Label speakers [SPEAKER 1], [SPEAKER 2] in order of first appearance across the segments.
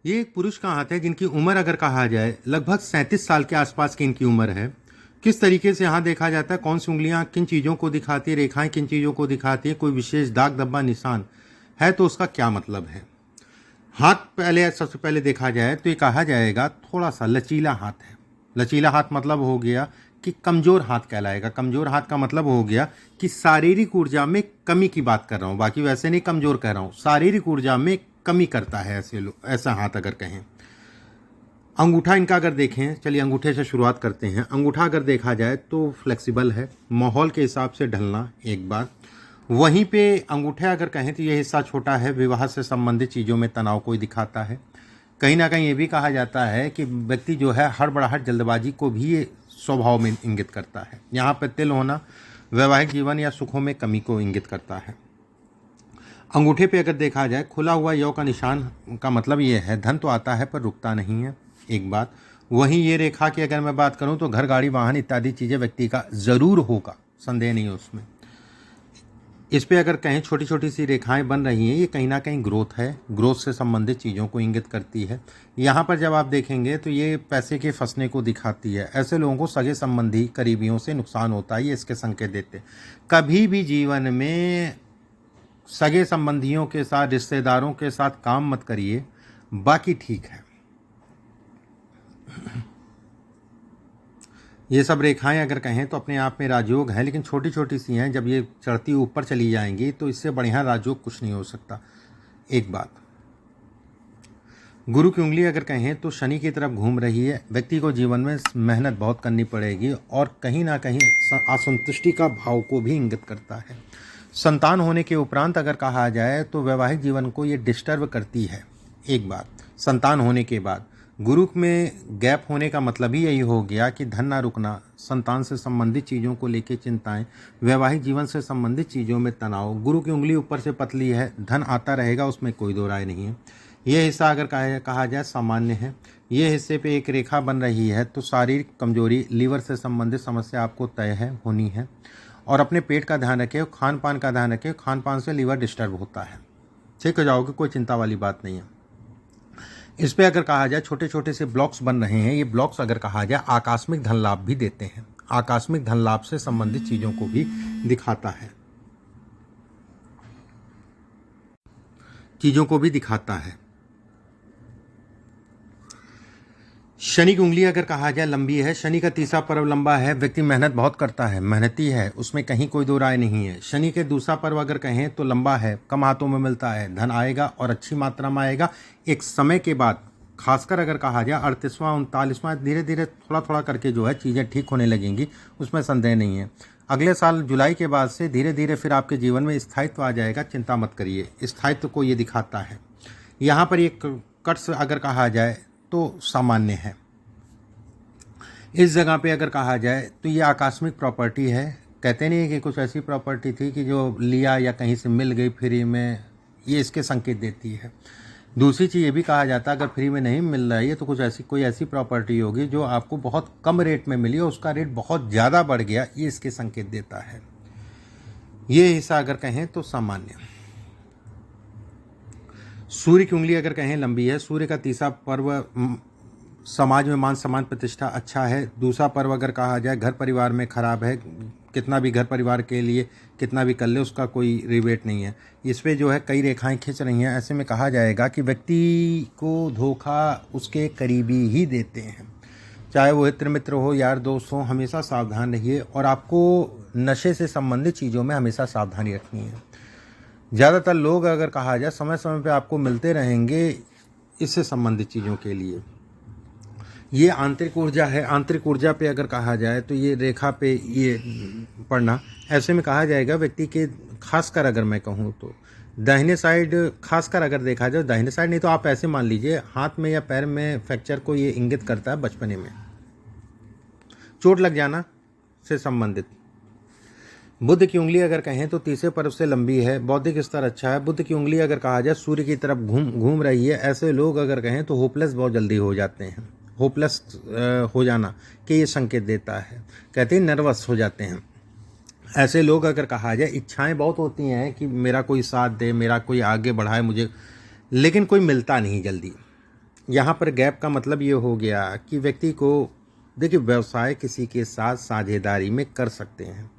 [SPEAKER 1] ये एक पुरुष का हाथ है जिनकी उम्र अगर कहा जाए लगभग 37 साल के आसपास की इनकी उम्र है। किस तरीके से यहाँ देखा जाता है, कौन सी उंगलियां किन चीज़ों को दिखाती है, रेखाएं किन चीज़ों को दिखाती है, कोई विशेष दाग धब्बा निशान है तो उसका क्या मतलब है। हाथ पहले सबसे पहले देखा जाए तो ये कहा जाएगा थोड़ा सा लचीला हाथ है। लचीला हाथ मतलब हो गया कि कमज़ोर हाथ कहलाएगा। कमज़ोर हाथ का मतलब हो गया कि शारीरिक ऊर्जा में कमी की बात कर रहा हूँ, बाकी वैसे नहीं कमज़ोर कह रहा हूँ, शारीरिक ऊर्जा में कमी करता है ऐसे लोग, ऐसा हाथ अगर कहें। अंगूठा इनका अगर देखें, चलिए अंगूठे से शुरुआत करते हैं। अंगूठा अगर देखा जाए तो फ्लेक्सिबल है, माहौल के हिसाब से ढलना एक बात। वहीं पे अंगूठे अगर कहें तो ये हिस्सा छोटा है, विवाह से संबंधित चीज़ों में तनाव को दिखाता है। कहीं ना कहीं ये भी कहा जाता है कि व्यक्ति जो है हड़बड़ाहट जल्दबाजी को भी ये स्वभाव में इंगित करता है। यहाँ पर तिल होना वैवाहिक जीवन या सुखों में कमी को इंगित करता है। अंगूठे पे अगर देखा जाए खुला हुआ यौ का निशान का मतलब ये है धन तो आता है पर रुकता नहीं है, एक बात। वहीं ये रेखा की अगर मैं बात करूं तो घर गाड़ी वाहन इत्यादि चीज़ें व्यक्ति का ज़रूर होगा, संदेह नहीं है उसमें। इस पे अगर कहें छोटी छोटी सी रेखाएं बन रही हैं, ये कहीं ना कहीं ग्रोथ है, ग्रोथ से संबंधित चीज़ों को इंगित करती है। यहाँ पर जब आप देखेंगे तो ये पैसे के फंसने को दिखाती है। ऐसे लोगों को सगे संबंधी करीबियों से नुकसान होता है, ये इसके संकेत देते। कभी भी जीवन में सगे संबंधियों के साथ, रिश्तेदारों के साथ काम मत करिए, बाकी ठीक है। ये सब रेखाएं अगर कहें तो अपने आप में राजयोग है, लेकिन छोटी छोटी सी हैं। जब ये चढ़ती ऊपर चली जाएंगी तो इससे बढ़िया राजयोग कुछ नहीं हो सकता, एक बात। गुरु की उंगली अगर कहें तो शनि की तरफ घूम रही है। व्यक्ति को जीवन में मेहनत बहुत करनी पड़ेगी और कहीं ना कहीं असंतुष्टि का भाव को भी इंगित करता है। संतान होने के उपरांत अगर कहा जाए तो वैवाहिक जीवन को ये डिस्टर्ब करती है, एक बात। संतान होने के बाद गुरु में गैप होने का मतलब ही यही हो गया कि धन ना रुकना, संतान से संबंधित चीज़ों को लेकर चिंताएं, वैवाहिक जीवन से संबंधित चीज़ों में तनाव। गुरु की उंगली ऊपर से पतली है, धन आता रहेगा, उसमें कोई दो राय नहीं है। यह हिस्सा अगर कहा जाए सामान्य है। ये हिस्से पे एक रेखा बन रही है तो शारीरिक कमजोरी, लीवर से संबंधित समस्या आपको तय है, होनी है। और अपने पेट का ध्यान रखें, खान पान का ध्यान रखें, खान पान से लीवर डिस्टर्ब होता है, ठीक हो जाओगे, कोई चिंता वाली बात नहीं है। इस पे अगर कहा जाए छोटे छोटे से ब्लॉक्स बन रहे हैं, ये ब्लॉक्स अगर कहा जाए आकस्मिक धन लाभ भी देते हैं, आकस्मिक धन लाभ से संबंधित चीज़ों को भी दिखाता है, चीज़ों को भी दिखाता है। शनि की उंगली अगर कहा जाए लंबी है, शनि का तीसरा पर्व लंबा है, व्यक्ति मेहनत बहुत करता है, मेहनती है, उसमें कहीं कोई दो राय नहीं है। शनि के दूसरा पर्व अगर कहें तो लंबा है, कम हाथों में मिलता है, धन आएगा और अच्छी मात्रा में आएगा एक समय के बाद। खासकर अगर कहा जाए 38वां 39वां धीरे धीरे थोड़ा थोड़ा करके जो है चीज़ें ठीक होने लगेंगी, उसमें संदेह नहीं है। अगले साल जुलाई के बाद से धीरे धीरे फिर आपके जीवन में स्थायित्व आ जाएगा, चिंता मत करिए, स्थायित्व को ये दिखाता है। यहाँ पर एक कट्स अगर कहा जाए तो सामान्य है। इस जगह पे अगर कहा जाए तो ये आकस्मिक प्रॉपर्टी है। कहते नहीं कि कुछ ऐसी प्रॉपर्टी थी कि जो लिया या कहीं से मिल गई फ्री में, ये इसके संकेत देती है। दूसरी चीज़ ये भी कहा जाता है अगर फ्री में नहीं मिल रहा है तो कुछ ऐसी कोई ऐसी प्रॉपर्टी होगी जो आपको बहुत कम रेट में मिली और उसका रेट बहुत ज़्यादा बढ़ गया, ये इसके संकेत देता है। ये हिस्सा अगर कहें तो सामान्य। सूर्य की उंगली अगर कहें लंबी है, सूर्य का तीसरा पर्व समाज में मान सम्मान प्रतिष्ठा अच्छा है। दूसरा पर्व अगर कहा जाए घर परिवार में खराब है, कितना भी घर परिवार के लिए कितना भी कर ले उसका कोई रिबेट नहीं है। इस पे जो है कई रेखाएं खिंच रही हैं, ऐसे में कहा जाएगा कि व्यक्ति को धोखा उसके करीबी ही देते हैं, चाहे वो हित्र मित्र हो, यार दोस्त हो, हमेशा सावधान रहिए। और आपको नशे से संबंधित चीज़ों में हमेशा सावधानी रखनी है। ज़्यादातर लोग अगर कहा जाए समय समय पे आपको मिलते रहेंगे इससे संबंधित चीज़ों के लिए। ये आंतरिक ऊर्जा है, आंतरिक ऊर्जा पे अगर कहा जाए तो ये रेखा पे ये पढ़ना, ऐसे में कहा जाएगा व्यक्ति के खासकर अगर मैं कहूँ तो दाहिने साइड, खासकर अगर देखा जाए दाहिने साइड, नहीं तो आप ऐसे मान लीजिए हाथ में या पैर में फ्रैक्चर को ये इंगित करता है बचपने में, चोट लग जाना से संबंधित। बुध की उंगली अगर कहें तो तीसरे पर्व से लंबी है, बौद्धिक स्तर अच्छा है। बुध की उंगली अगर कहा जाए सूर्य की तरफ घूम रही है। ऐसे लोग अगर कहें तो होपलेस बहुत जल्दी हो जाते हैं, होपलेस हो जाना कि ये संकेत देता है, कहते हैं नर्वस हो जाते हैं। ऐसे लोग अगर कहा जाए इच्छाएं बहुत होती हैं कि मेरा कोई साथ दे, मेरा कोई आगे बढ़ाए मुझे, लेकिन कोई मिलता नहीं जल्दी, यहाँ पर गैप का मतलब ये हो गया कि व्यक्ति को, देखिए, व्यवसाय किसी के साथ साझेदारी में कर सकते हैं,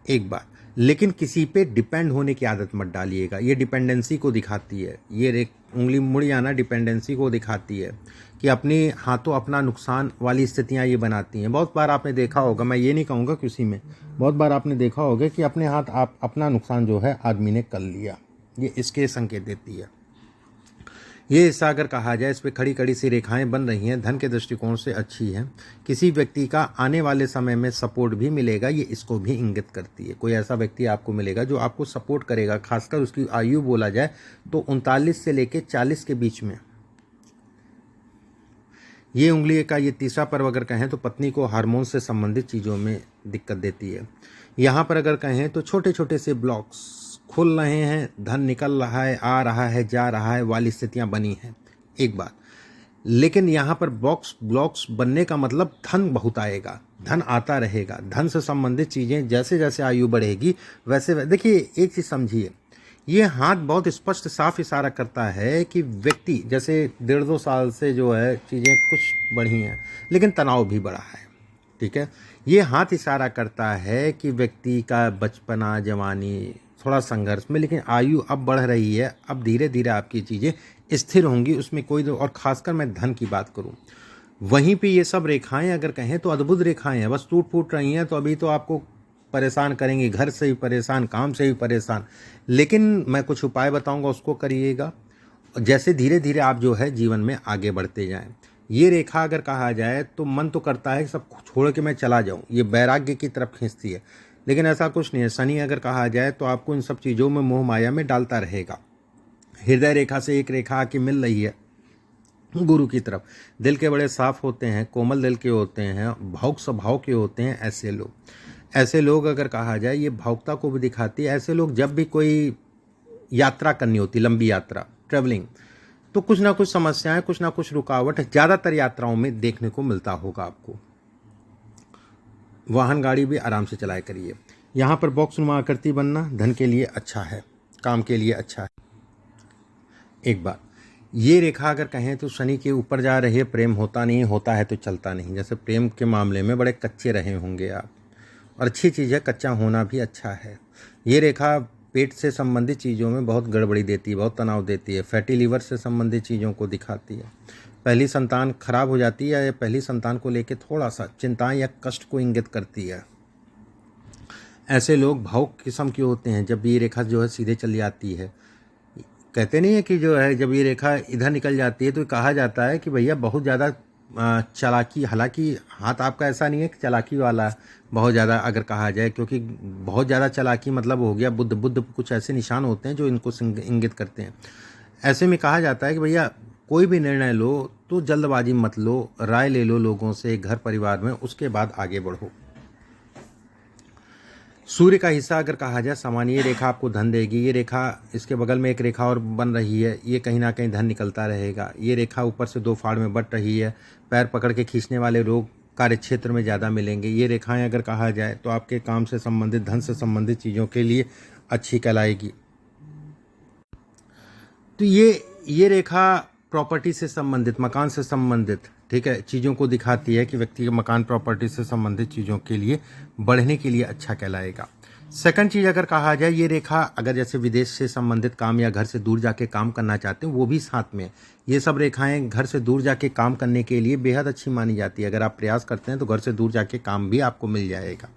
[SPEAKER 1] एक बात, लेकिन किसी पे डिपेंड होने की आदत मत डालिएगा। ये डिपेंडेंसी को दिखाती है, ये एक उंगली मुड़ जाना डिपेंडेंसी को दिखाती है कि अपने हाथों अपना नुकसान वाली स्थितियां ये बनाती हैं। बहुत बार आपने देखा होगा, मैं ये नहीं कहूँगा किसी में, बहुत बार आपने देखा होगा कि अपने हाथ आप अपना नुकसान जो है आदमी ने कर लिया। ये इसके संकेत देती है। ये हिस्सा अगर कहा जाए, इस पर खड़ी खड़ी सी रेखाएं बन रही हैं, धन के दृष्टिकोण से अच्छी है। किसी व्यक्ति का आने वाले समय में सपोर्ट भी मिलेगा, ये इसको भी इंगित करती है। कोई ऐसा व्यक्ति आपको मिलेगा जो आपको सपोर्ट करेगा, खासकर उसकी आयु बोला जाए तो 39 से लेकर 40 के बीच में। ये उंगली का ये तीसरा पर्व अगर कहें तो पत्नी को हार्मोन से संबंधित चीज़ों में दिक्कत देती है। यहाँ पर अगर कहें तो छोटे छोटे से ब्लॉक्स खुल रहे हैं, धन निकल रहा है, आ रहा है, जा रहा है वाली स्थितियाँ बनी हैं, एक बात। लेकिन यहाँ पर ब्लॉक्स बनने का मतलब धन बहुत आएगा, धन आता रहेगा। धन से संबंधित चीज़ें जैसे जैसे आयु बढ़ेगी वैसे, देखिए एक चीज़ समझिए, ये हाथ बहुत स्पष्ट साफ इशारा करता है कि व्यक्ति जैसे 1.5-2 साल से जो है चीज़ें कुछ बढ़ी हैं, लेकिन तनाव भी बढ़ा है, ठीक है। ये हाथ इशारा करता है कि व्यक्ति का बचपना, जवानी थोड़ा संघर्ष में, लेकिन आयु अब बढ़ रही है, अब धीरे धीरे आपकी चीज़ें स्थिर होंगी, उसमें कोई, और ख़ासकर मैं धन की बात करूं, वहीं पे ये सब रेखाएं अगर कहें तो अद्भुत रेखाएं हैं, बस टूट फूट रही हैं। तो अभी तो आपको परेशान करेंगी, घर से भी परेशान, काम से भी परेशान, लेकिन मैं कुछ उपाय बताऊंगा, उसको करिएगा, जैसे धीरे धीरे आप जो है जीवन में आगे बढ़ते जाएं। ये रेखा अगर कहा जाए तो मन तो करता है कि सब छोड़ के मैं चला जाऊं, ये वैराग्य की तरफ खींचती है, लेकिन ऐसा कुछ नहीं है। शनि अगर कहा जाए तो आपको इन सब चीज़ों में मोह माया में डालता रहेगा। हृदय रेखा से एक रेखा आके मिल रही है गुरु की तरफ। दिल के बड़े साफ होते हैं, कोमल दिल के होते हैं, भावुक स्वभाव के होते हैं ऐसे लोग अगर कहा जाए, ये भावुकता को भी दिखाती है। ऐसे लोग जब भी कोई यात्रा करनी होती, लंबी यात्रा, ट्रैवलिंग, तो कुछ ना कुछ समस्याएं, कुछ ना कुछ रुकावट ज़्यादातर यात्राओं में देखने को मिलता होगा आपको। वाहन गाड़ी भी आराम से चलाया करिए। यहाँ पर बॉक्स नुमा आकृति बनना धन के लिए अच्छा है, काम के लिए अच्छा है, एक बात। ये रेखा अगर कहें तो शनि के ऊपर जा रही है, प्रेम होता नहीं, होता है तो चलता नहीं। जैसे प्रेम के मामले में बड़े कच्चे रहे होंगे आप, और अच्छी चीज़ है, कच्चा होना भी अच्छा है। ये रेखा पेट से संबंधित चीज़ों में बहुत गड़बड़ी देती है, बहुत तनाव देती है, फैटी लीवर से संबंधित चीज़ों को दिखाती है। पहली संतान खराब हो जाती है, या पहली संतान को लेकर थोड़ा सा चिंताएं या कष्ट को इंगित करती है। ऐसे लोग भावुक किस्म के होते हैं। जब ये रेखा जो है सीधे चली जाती है, कहते नहीं है कि जो है जब ये रेखा इधर निकल जाती है तो कहा जाता है कि भैया बहुत ज़्यादा चालाकी, हालांकि हाथ आपका ऐसा नहीं है कि चालाकी वाला बहुत ज़्यादा अगर कहा जाए, क्योंकि बहुत ज़्यादा चालाकी मतलब हो गया बुद्ध कुछ ऐसे निशान होते हैं जो इनको इंगित करते हैं। ऐसे में कहा जाता है कि भैया कोई भी निर्णय लो तो जल्दबाजी मत लो, राय ले लो लोगों से, घर परिवार में, उसके बाद आगे बढ़ो। सूर्य का हिस्सा अगर कहा जाए सामान्य रेखा आपको धन देगी। ये रेखा, इसके बगल में एक रेखा और बन रही है, ये कहीं ना कहीं धन निकलता रहेगा। ये रेखा ऊपर से 2 फाड़ में बट रही है, पैर पकड़ के खींचने वाले लोग कार्य क्षेत्र में ज़्यादा मिलेंगे। ये रेखाएं अगर कहा जाए तो आपके काम से संबंधित, धन से संबंधित चीज़ों के लिए अच्छी कहलाएगी। तो ये रेखा प्रॉपर्टी से संबंधित, मकान से संबंधित, ठीक है, चीज़ों को दिखाती है कि व्यक्ति के मकान प्रॉपर्टी से संबंधित चीज़ों के लिए बढ़ने के लिए अच्छा कहलाएगा। सेकंड चीज़ अगर कहा जाए, ये रेखा अगर जैसे विदेश से संबंधित काम या घर से दूर जाके काम करना चाहते हैं, वो भी साथ में, ये सब रेखाएं घर से दूर जाके काम करने के लिए बेहद अच्छी मानी जाती है। अगर आप प्रयास करते हैं तो घर से दूर जाके काम भी आपको मिल जाएगा।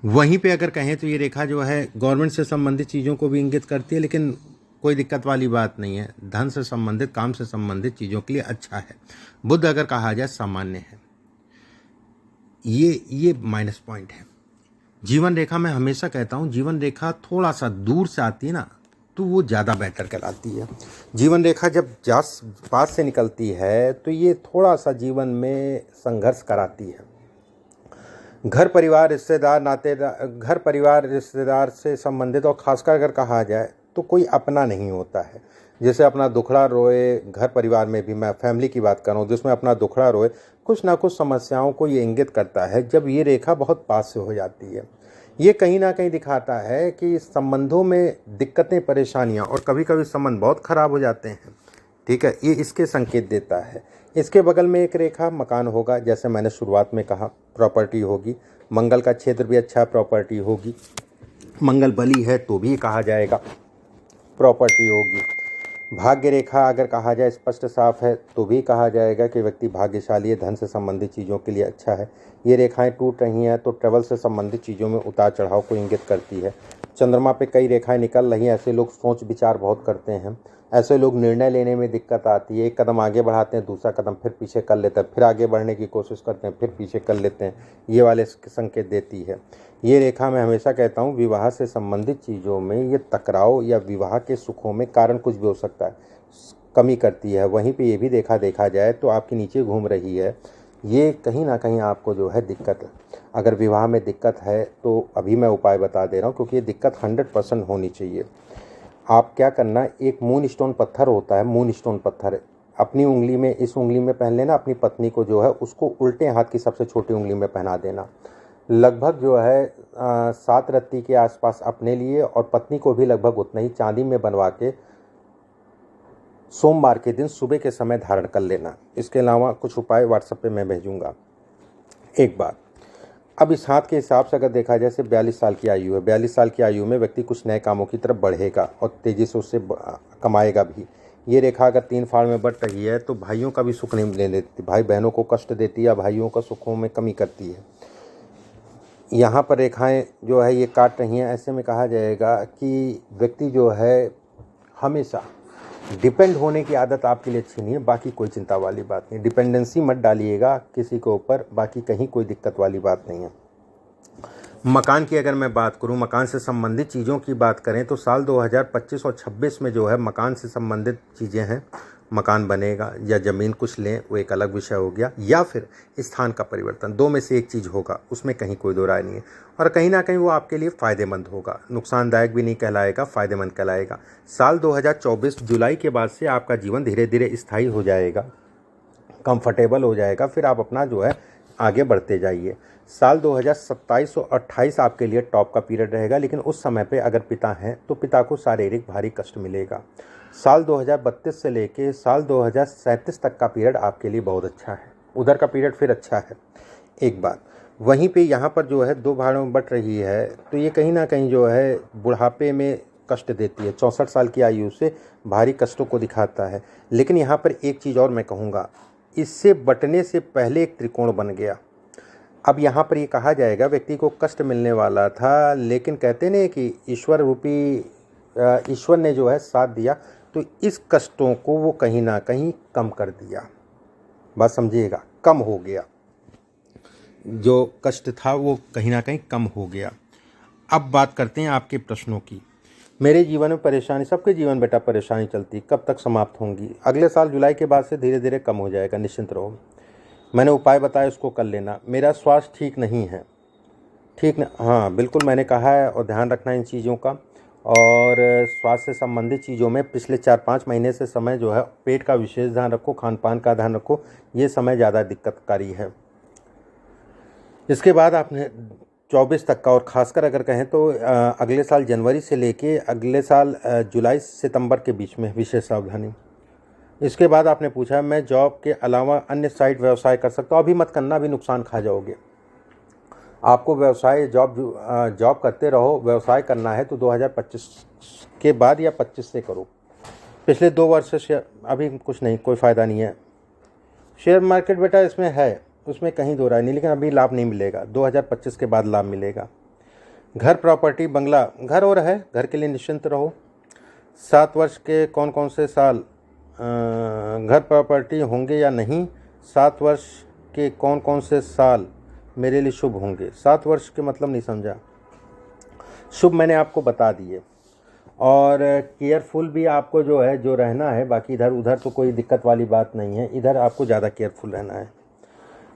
[SPEAKER 1] वहीं पे अगर कहें तो ये रेखा जो है गवर्नमेंट से संबंधित चीज़ों को भी इंगित करती है, लेकिन कोई दिक्कत वाली बात नहीं है। धन से संबंधित, काम से संबंधित चीज़ों के लिए अच्छा है। बुध अगर कहा जाए सामान्य है। ये माइनस पॉइंट है। जीवन रेखा, मैं हमेशा कहता हूँ, जीवन रेखा थोड़ा सा दूर से आती है ना तो वो ज़्यादा बेटर कहलाती है। जीवन रेखा जब पास से निकलती है तो ये थोड़ा सा जीवन में संघर्ष कराती है। घर परिवार रिश्तेदार से संबंधित, और खासकर अगर कहा जाए तो कोई अपना नहीं होता है। जैसे अपना दुखड़ा रोए, घर परिवार में भी मैं फैमिली की बात कर रहा हूँ, जिसमें अपना दुखड़ा रोए, कुछ ना कुछ समस्याओं को ये इंगित करता है जब ये रेखा बहुत पास से हो जाती है। ये कहीं ना कहीं दिखाता है कि संबंधों में दिक्कतें, परेशानियाँ, और कभी कभी संबंध बहुत खराब हो जाते हैं। ठीक है, ये इसके संकेत देता है। इसके बगल में एक रेखा मकान होगा, जैसे मैंने शुरुआत में कहा, प्रॉपर्टी होगी। मंगल का क्षेत्र भी अच्छा प्रॉपर्टी होगी। मंगल बली है तो भी कहा जाएगा प्रॉपर्टी होगी। भाग्य रेखा अगर कहा जाए स्पष्ट साफ है तो भी कहा जाएगा कि व्यक्ति भाग्यशाली है, धन से संबंधित चीज़ों के लिए अच्छा है। ये रेखाएं टूट रही हैं तो ट्रेवल से संबंधित चीज़ों में उतार चढ़ाव को इंगित करती है। चंद्रमा पे कई रेखाएं निकल रही हैं, ऐसे लोग सोच विचार बहुत करते हैं। ऐसे लोग निर्णय लेने में दिक्कत आती है, एक कदम आगे बढ़ाते हैं, दूसरा कदम फिर पीछे कर लेते हैं, फिर आगे बढ़ने की कोशिश करते हैं, फिर पीछे कर लेते हैं। ये वाले संकेत देती है ये रेखा। मैं हमेशा कहता हूँ विवाह से संबंधित चीज़ों में ये टकराव या विवाह के सुखों में कारण कुछ भी हो सकता है, कमी करती है। वहीं पे ये भी देखा जाए तो आपकी नीचे घूम रही है, ये कहीं ना कहीं आपको जो है दिक्कत है। अगर विवाह में दिक्कत है तो अभी मैं उपाय बता दे रहा हूँ, क्योंकि ये दिक्कत 100% होनी चाहिए। आप क्या करना, एक मून स्टोन पत्थर होता है, मून स्टोन पत्थर अपनी उंगली में, इस उंगली में पहन लेना। अपनी पत्नी को जो है उसको उल्टे हाथ की सबसे छोटी उंगली में पहना देना। लगभग जो है 7 रत्ती के आसपास अपने लिए और पत्नी को भी लगभग उतना ही चांदी में बनवा के सोमवार के दिन सुबह के समय धारण कर लेना। इसके अलावा कुछ उपाय व्हाट्सएप पे मैं भेजूंगा। एक बात, अब इस हाथ के हिसाब से अगर देखा जाए, 42 साल की आयु है, 42 साल की आयु में व्यक्ति कुछ नए कामों की तरफ बढ़ेगा और तेज़ी से उससे कमाएगा भी। ये रेखा अगर 3 फाड़ में बढ़ रही है तो भाइयों का भी सुख नहीं लेने देती, भाई बहनों को कष्ट देती है या भाइयों का सुखों में कमी करती है। यहाँ पर रेखाएं जो है ये काट रही हैं, ऐसे में कहा जाएगा कि व्यक्ति जो है हमेशा डिपेंड होने की आदत आपके लिए अच्छी नहीं है। बाकी कोई चिंता वाली बात नहीं, डिपेंडेंसी मत डालिएगा किसी के ऊपर, बाकी कहीं कोई दिक्कत वाली बात नहीं है। मकान की अगर मैं बात करूं, मकान से संबंधित चीज़ों की बात करें तो साल 2025 और 26 में जो है मकान से संबंधित चीज़ें हैं। मकान बनेगा या ज़मीन कुछ लें वो एक अलग विषय हो गया, या फिर स्थान का परिवर्तन, दो में से एक चीज़ होगा, उसमें कहीं कोई दो राय नहीं है। और कहीं ना कहीं वो आपके लिए फ़ायदेमंद होगा, नुकसानदायक भी नहीं कहलाएगा, फ़ायदेमंद कहलाएगा। साल 2024 जुलाई के बाद से आपका जीवन धीरे धीरे स्थायी हो जाएगा, कंफर्टेबल हो जाएगा, फिर आप अपना जो है आगे बढ़ते जाइए। साल 2027 और 28 आपके लिए टॉप का पीरियड रहेगा, लेकिन उस समय पे अगर पिता हैं तो पिता को शारीरिक भारी कष्ट मिलेगा। साल 2032 से लेके साल 2037 तक का पीरियड आपके लिए बहुत अच्छा है, उधर का पीरियड फिर अच्छा है। एक बात, वहीं पे यहाँ पर जो है 2 भाड़ों में बट रही है तो ये कहीं ना कहीं जो है बुढ़ापे में कष्ट देती है। 64 साल की आयु से भारी कष्टों को दिखाता है। लेकिन यहाँ पर एक चीज़ और मैं कहूँगा, इससे बटने से पहले एक त्रिकोण बन गया। अब यहाँ पर ये कहा जाएगा व्यक्ति को कष्ट मिलने वाला था, लेकिन कहते नहीं कि ईश्वर रूपी ईश्वर ने जो है साथ दिया, तो इस कष्टों को वो कहीं ना कहीं कम कर दिया। बात समझिएगा, कम हो गया, जो कष्ट था वो कहीं ना कहीं कम हो गया। अब बात करते हैं आपके प्रश्नों की। मेरे जीवन में परेशानी, सबके जीवन बेटा परेशानी चलती, कब तक समाप्त होंगी? अगले साल जुलाई के बाद से धीरे धीरे कम हो जाएगा, निश्चिंत रहो। मैंने उपाय बताया, उसको कर लेना। मेरा स्वास्थ्य ठीक नहीं है, ठीक न, हाँ बिल्कुल मैंने कहा है, और ध्यान रखना इन चीज़ों का। और स्वास्थ्य से संबंधित चीज़ों में पिछले 4-5 महीने से समय जो है पेट का विशेष ध्यान रखो, खान पान का ध्यान रखो, ये समय ज़्यादा दिक्कतकारी है। इसके बाद आपने 24 तक का, और ख़ासकर अगर कहें तो अगले साल जनवरी से लेके अगले साल जुलाई सितंबर के बीच में विशेष सावधानी। इसके बाद आपने पूछा मैं जॉब के अलावा अन्य साइड व्यवसाय कर सकता हूँ? अभी मत करना, अभी नुकसान खा जाओगे। आपको व्यवसाय जॉब करते रहो, व्यवसाय करना है तो 2025 के बाद या 25 से करो। पिछले 2 वर्ष से अभी कुछ नहीं, कोई फ़ायदा नहीं है। शेयर मार्केट बेटा इसमें है, उसमें कहीं दो राय नहीं, लेकिन अभी लाभ नहीं मिलेगा, 2025 के बाद लाभ मिलेगा। घर, प्रॉपर्टी, बंगला, घर और है, घर के लिए निश्चिंत रहो। 7 वर्ष के कौन कौन से साल घर प्रॉपर्टी होंगे या नहीं? 7 वर्ष के कौन कौन से साल मेरे लिए शुभ होंगे? 7 वर्ष के मतलब नहीं समझा। शुभ मैंने आपको बता दिए, और केयरफुल भी आपको जो है जो रहना है, बाकी इधर उधर तो कोई दिक्कत वाली बात नहीं है, इधर आपको ज़्यादा केयरफुल रहना है।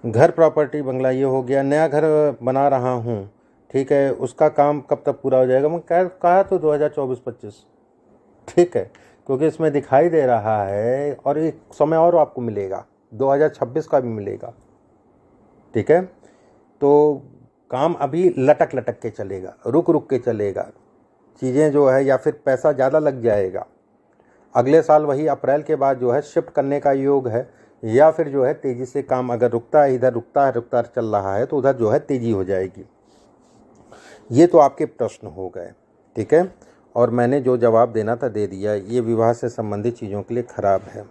[SPEAKER 1] घर, प्रॉपर्टी, बंगला ये हो गया। नया घर बना रहा हूँ, ठीक है, उसका काम कब तक पूरा हो जाएगा? मैं कहा तो 2024-25, ठीक है, क्योंकि इसमें दिखाई दे रहा है, और एक समय और आपको मिलेगा, 2026 का भी मिलेगा, ठीक है। तो काम अभी लटक लटक के चलेगा, रुक रुक के चलेगा, चीज़ें जो है, या फिर पैसा ज़्यादा लग जाएगा, अगले साल वही अप्रैल के बाद जो है शिफ्ट करने का योग है, या फिर जो है तेज़ी से काम अगर रुकता है, इधर रुकता चल रहा है तो उधर जो है तेज़ी हो जाएगी। ये तो आपके प्रश्न हो गए, ठीक है, और मैंने जो जवाब देना था दे दिया। ये विवाह से संबंधित चीज़ों के लिए खराब है।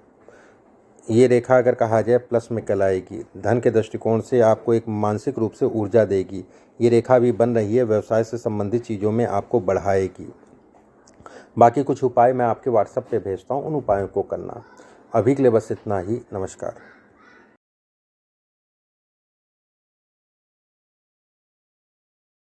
[SPEAKER 1] ये रेखा अगर कहा जाए प्लस में कहलाएगी, धन के दृष्टिकोण से आपको एक मानसिक रूप से ऊर्जा देगी। ये रेखा भी बन रही है, व्यवसाय से संबंधित चीज़ों में आपको बढ़ाएगी। बाकी कुछ उपाय मैं आपके व्हाट्सएप पे भेजता हूँ, उन उपायों को करना। अभी के लिए बस इतना ही। नमस्कार।